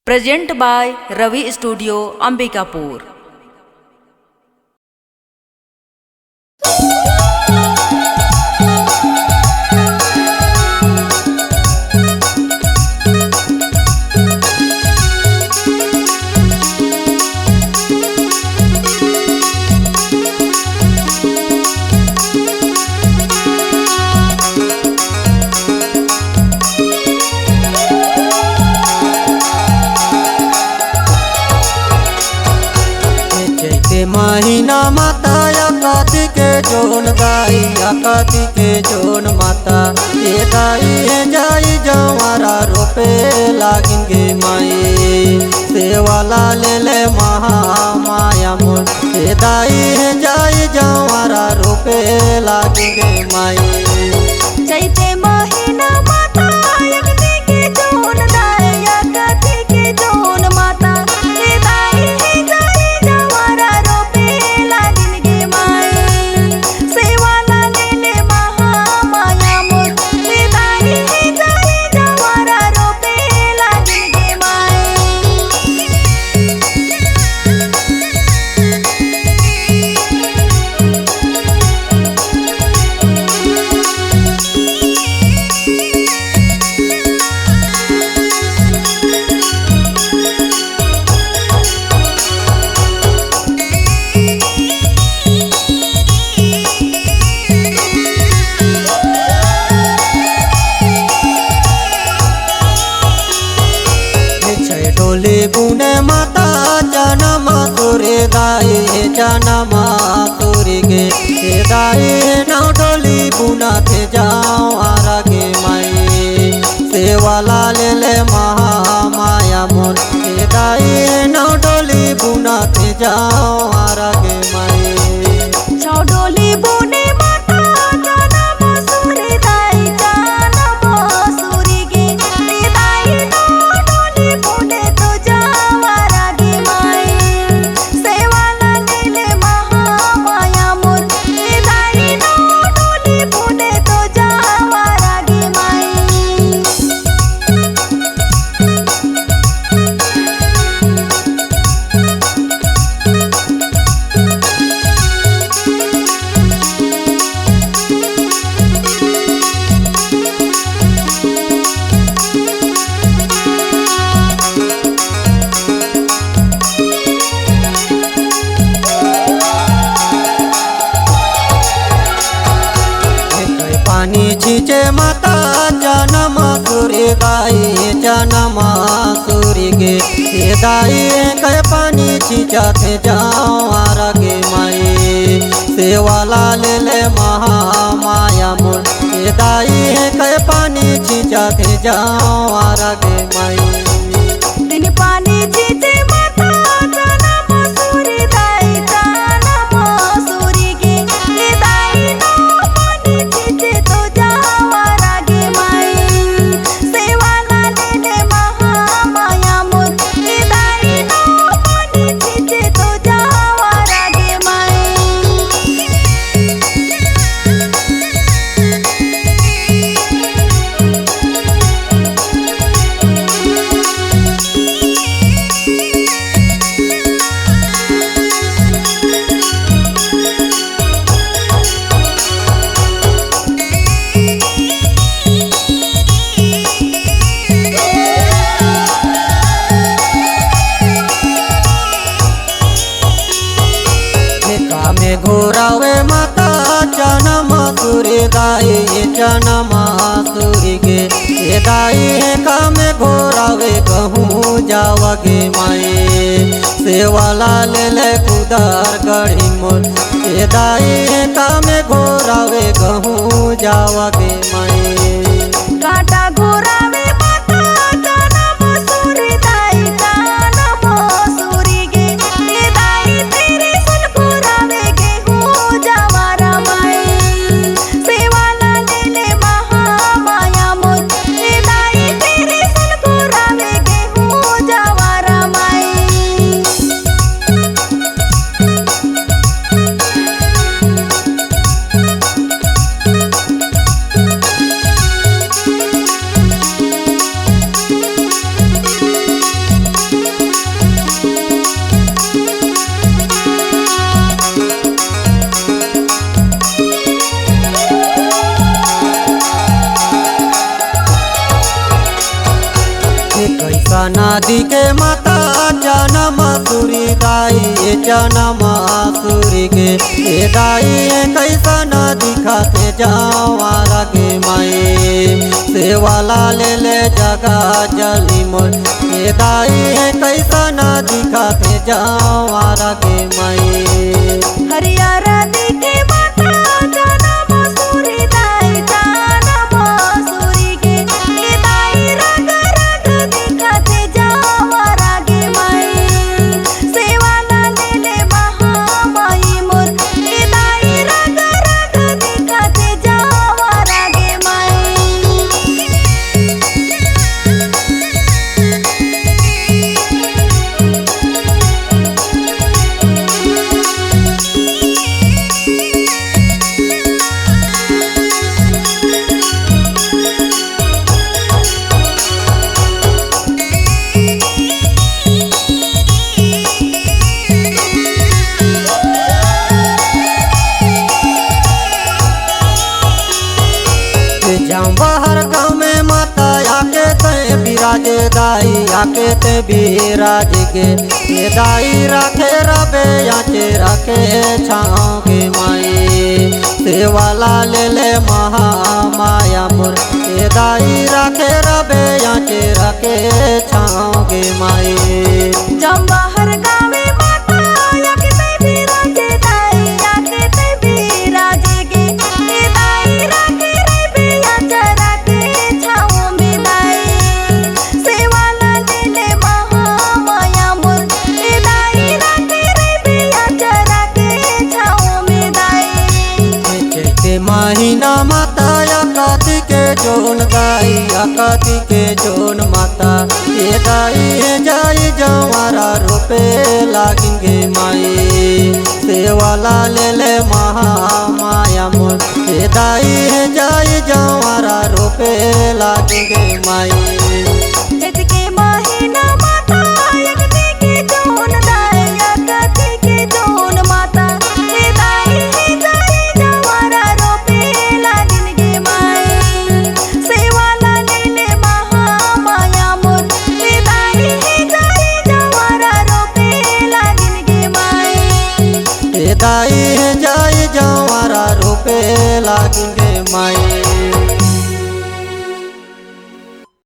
Present by Ravi studio Ambikapur. महीना माता अकाती के जोन गाई अकाती के जोन माता ये गाई जाई जवारा रोपे लागिंगे माई सेवाला ले ले महामाया मोर ये दाई जाई जवारा रोपे लागिंगे माई। चैते महीना माता अकाती के जोन गाई अकाती के जोन माता ये दाई जाई जवारा रोपे लागिंगे माई सेवाला ले ले महामाया मोर ये दाई जाई जवारा रोपे लागिंगे माई। डोली बुने माता जनम तुरे दाई जनम तुरी गे दाई नौ डोली बुना थे जाओ आरा गे माई सेवाला ले ले महामाया मोर दाई नौ डोली बुना थे जाओ आरा गे माई। छौ डोली बुने माता जनम सुरी दाई जनम सुरी गे दाई नौ डोली बुने तो जावारा गे माई सेवाला ले ले महामाया मोर दाई नौ डोली बुने तो जावारा गे माई। पानी छींचे माता जनम सूर्य गाई जनम सूर्य गे दाई कह पानी छींचा थे जाओ आरा गे माई सेवाला ले ले महामाया मोर दाई कह पानी छींचा थे जाओ आरा गे माई। दिन पानी छींचे माता जनम सूरी दाई जनम सूरी गे दाई नौ पानी छींचे तो जावारा गे माई सेवाला ले ले महामाया मोर दाई नौ पानी छींचे तो जावारा गे माई। में घोरावे माता जनम सूर्य दाई जनम सूर्य गे दाई का में घोरावे कहूँ जावगे माई सेवाला ले ले कुदार गढ़ी मोर दाई का में घोरावे कहूँ जावगे माई। काटा घोरावे माता जनम सूरी दाई जनम सूरी गे दाई तेरे सुन घोरावे गेहूं जवारा माई सेवाला ले ले महामाया मोर दाई तेरे सुन घोरावे गेहूं जवारा माई। नदी के माता जनम सूरी दाई जनम सूरी के दाई कैसा नदी खाते जावारा के माई सेवाला ले जगा जली मोर दाई कैसा नदी खाते जावारा के माई हरियारा दिखे माता जनम सूरी दाई जनम सूरी के दाई रग रग दिखाते जावारा गे माई सेवाला ले महामाई मोर दाई रग रग दिखाते जावारा गे बाहर गाँव में माता आके ते बिराज दाई आके ते बिराज के ये दाई रखे रबे आचे रखे छाँव के माई सेवाला ले महामाया मोर ये दाई रखे रबे आचे रखे छाँव के माई जम बाहर गावे माता आके ते बिराज दाई आके ते बिराज गे दाई रखे रे आचरा के छाँव में दाई सेवाला ले महामाया मोर दाई रखे रे आचरा के छाँव में दाई के महीना माता आकाती के जोन गाई आकाती के जोन माता ये दाई जाई जवारा रोपे लागिंगे माई सेवाला ले महामाया मोर ये दाई जाई जवारा रोपे लागिंगे माई के महीना माता आकती के जोन दाई आकती के जोन माता दाई जाई जवारा रोपे लागिन गे माई सेवाला ले महामाया मोर दाई जाई जवारा रोपे लागिन गे माई दाई जाई जवारा रोपे लागिंगे माई